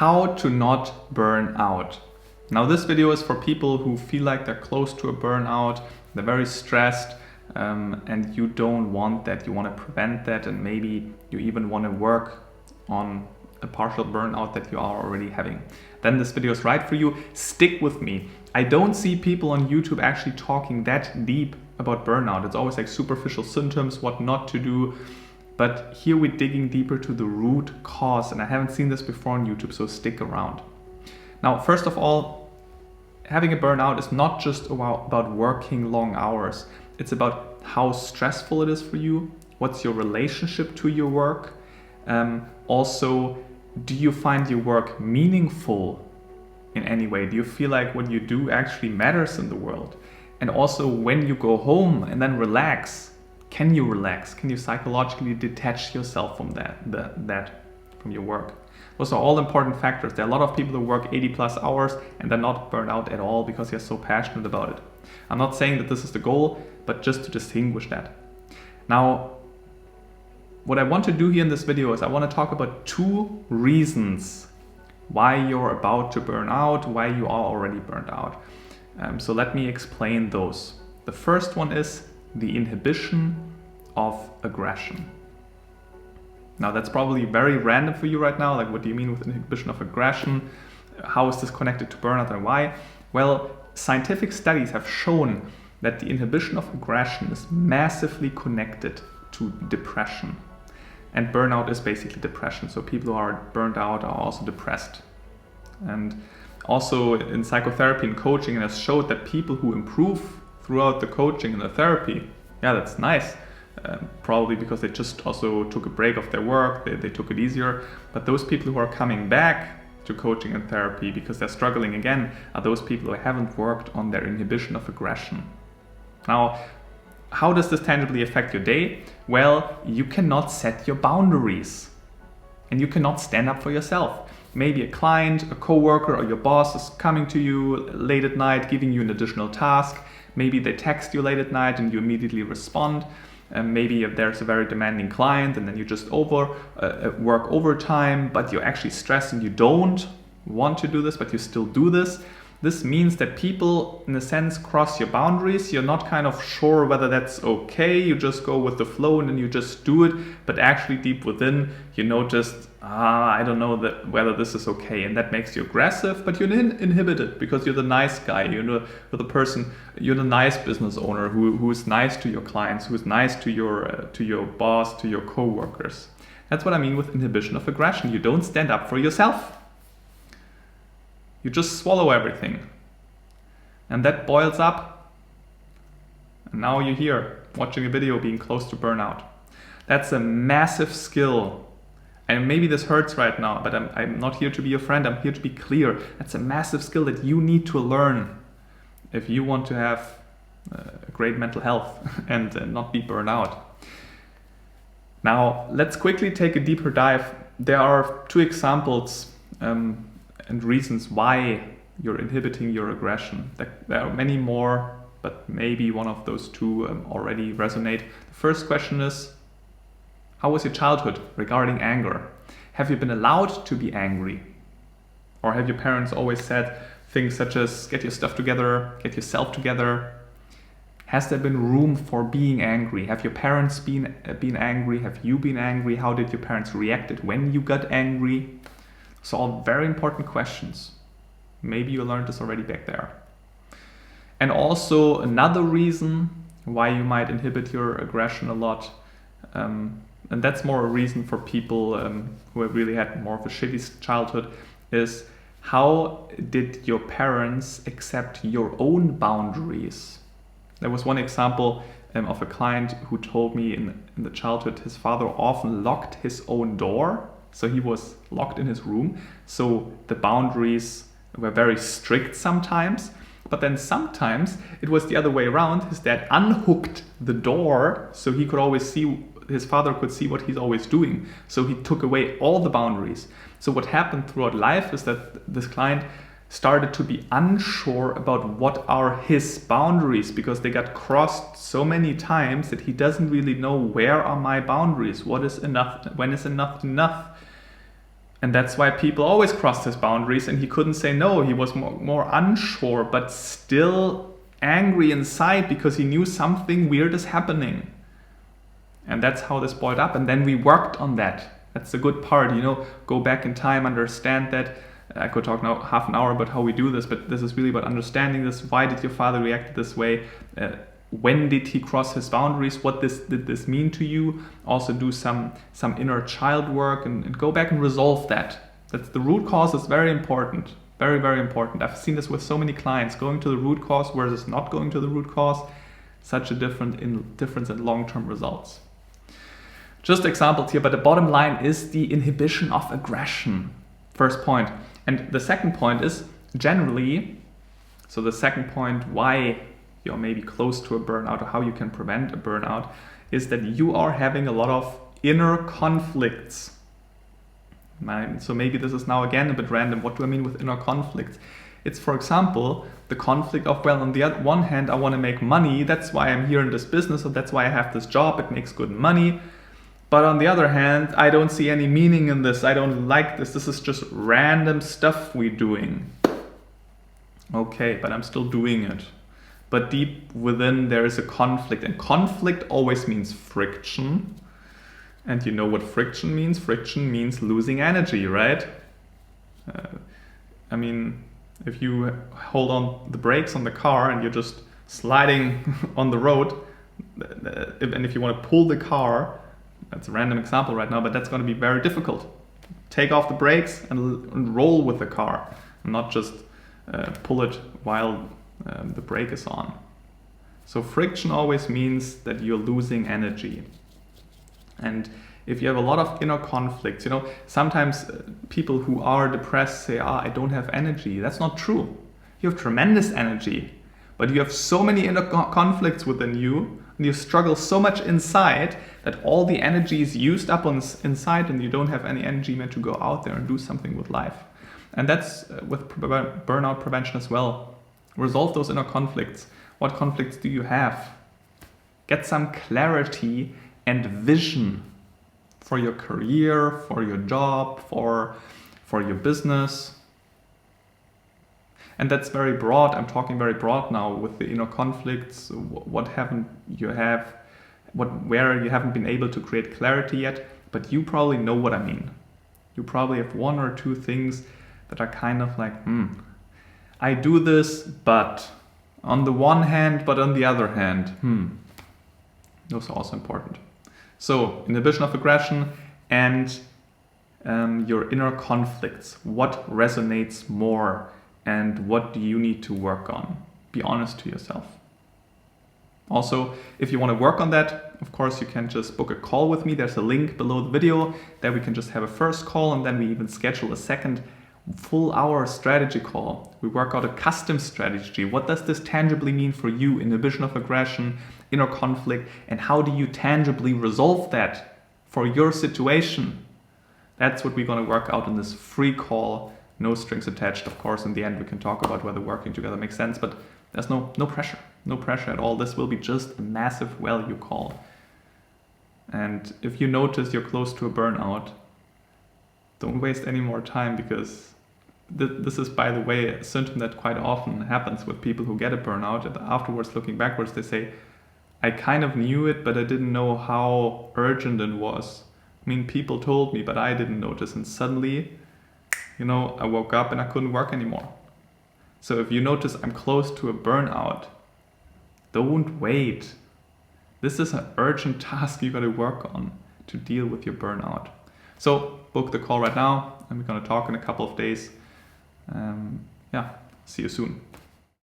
How to not burn out. Now this video is for people who feel like they're close to a burnout, they're very stressed, and you don't want that, you want to prevent that, and maybe you even want to work on a partial burnout that you are already having. Then this video is right for you. Stick with me. I don't see people on YouTube actually talking that deep about burnout. It's always like superficial symptoms, what not to do. But here we're digging deeper to the root cause, and I haven't seen this before on YouTube, so stick around. Now, first of all, having a burnout is not just about working long hours. It's about how stressful it is for you, what's your relationship to your work. Also, do you find your work meaningful in any way? Do you feel like what you do actually matters in the world? And also, when you go home and then relax, can you relax? Can you psychologically detach yourself from from your work? Those are all important factors. There are a lot of people who work 80 plus hours and they're not burned out at all because they're so passionate about it. I'm not saying that this is the goal, but just to distinguish that. Now, what I want to do here in this video is I want to talk about two reasons why you're about to burn out, why you are already burned out. So let me explain those. The first one is the inhibition of aggression. Now that's probably very random for you right now. Like, what do you mean with inhibition of aggression? How is this connected to burnout and why? Well, scientific studies have shown that the inhibition of aggression is massively connected to depression. And burnout is basically depression. So people who are burned out are also depressed. And also in psychotherapy and coaching, it has showed that people who improve throughout the coaching and the therapy, yeah, that's nice. Probably because they just also took a break of their work, they took it easier. But those people who are coming back to coaching and therapy because they're struggling again are those people who haven't worked on their inhibition of aggression. Now, how does this tangibly affect your day? Well, you cannot set your boundaries and you cannot stand up for yourself. Maybe a client, a coworker, or your boss is coming to you late at night, giving you an additional task. Maybe they text you late at night and you immediately respond. Maybe if there's a very demanding client and then you just work overtime, but you're actually stressed and you don't want to do this, but you still do this. This means that people, in a sense, cross your boundaries. You're not kind of sure whether that's okay. You just go with the flow and then you just do it. But actually deep within, you know, I don't know whether this is okay. And that makes you aggressive, but you're inhibited because you're the nice guy. You're the person, you're the nice business owner who is nice to your clients, who is nice to your boss, to your coworkers. That's what I mean with inhibition of aggression. You don't stand up for yourself. You just swallow everything. And that boils up. And now you're here watching a video being close to burnout. That's a massive skill. And maybe this hurts right now, but I'm not here to be your friend. I'm here to be clear. That's a massive skill that you need to learn if you want to have a great mental health and not be burned out. Now, let's quickly take a deeper dive. There are two examples and reasons why you're inhibiting your aggression. There are many more, but maybe one of those two already resonate. The first question is, how was your childhood regarding anger? Have you been allowed to be angry? Or have your parents always said things such as, get your stuff together, get yourself together? Has there been room for being angry? Have your parents been angry? Have you been angry? How did your parents react when you got angry? So all very important questions. Maybe you learned this already back there. And also another reason why you might inhibit your aggression a lot, and that's more a reason for people who have really had more of a shitty childhood, is how did your parents accept your own boundaries? There was one example of a client who told me in the childhood his father often locked his own door. So he was locked in his room. So the boundaries were very strict sometimes. But then sometimes it was the other way around. His dad unhooked the door so he could always see, his father could see what he's always doing. So he took away all the boundaries. So what happened throughout life is that this client started to be unsure about what are his boundaries because they got crossed so many times that he doesn't really know where are my boundaries, what is enough, when is enough enough. And that's why people always crossed his boundaries, and he couldn't say no. He was more unsure, but still angry inside because he knew something weird is happening. And that's how this boiled up. And then we worked on that. That's the good part, go back in time, understand that. I could talk now half an hour about how we do this, but this is really about understanding this. Why did your father react this way? When did he cross his boundaries? What did this mean to you? Also do some inner child work and go back and resolve that. That's the root cause is very important. Very, very important. I've seen this with so many clients. Going to the root cause versus not going to the root cause. Such a difference in long-term results. Just examples here, but the bottom line is the inhibition of aggression. First point. And the second point is generally, so the second point why you're maybe close to a burnout or how you can prevent a burnout is that you are having a lot of inner conflicts. So maybe this is now again a bit random. What do I mean with inner conflicts? It's, for example, the conflict of, well, on the one hand, I want to make money. That's why I'm here in this business, or that's why I have this job. It makes good money. But on the other hand, I don't see any meaning in this. I don't like this. This is just random stuff we're doing. Okay, but I'm still doing it. But deep within there is a conflict. And conflict always means friction. And you know what friction means? Friction means losing energy, right? If you hold on the brakes on the car and you're just sliding on the road, and if you want to pull the car, that's a random example right now, but that's going to be very difficult. Take off the brakes and roll with the car, and not just pull it while the brake is on. So friction always means that you're losing energy. And if you have a lot of inner conflicts, sometimes people who are depressed say, I don't have energy. That's not true. You have tremendous energy, but you have so many inner conflicts within you, and you struggle so much inside that all the energy is used up inside, and you don't have any energy meant to go out there and do something with life. And that's with burnout prevention as well. Resolve those inner conflicts. What conflicts do you have? Get some clarity and vision for your career, for your job, for your business. And that's very broad. I'm talking very broad now with the inner conflicts. Where you haven't been able to create clarity yet, but you probably know what I mean. You probably have one or two things that are kind of like, I do this, but on the one hand, but on the other hand, those are also important. So inhibition of aggression and your inner conflicts. What resonates more and what do you need to work on? Be honest to yourself. Also, if you want to work on that, of course, you can just book a call with me. There's a link below the video. There we can just have a first call, and then we even schedule a second full hour strategy call. We work out a custom strategy. What does this tangibly mean for you? Inhibition of aggression, inner conflict, and how do you tangibly resolve that for your situation? That's what we're going to work out in this free call. No strings attached. Of course, in the end, we can talk about whether working together makes sense, but there's no pressure. No pressure at all. This will be just a massive value call. And if you notice you're close to a burnout, don't waste any more time, because this is, by the way, a symptom that quite often happens with people who get a burnout. And afterwards, looking backwards, they say, I kind of knew it, but I didn't know how urgent it was. People told me, but I didn't notice. And suddenly, I woke up and I couldn't work anymore. So if you notice I'm close to a burnout, don't wait. This is an urgent task you got to work on to deal with your burnout. So book the call right now, and we're going to talk in a couple of days. See you soon.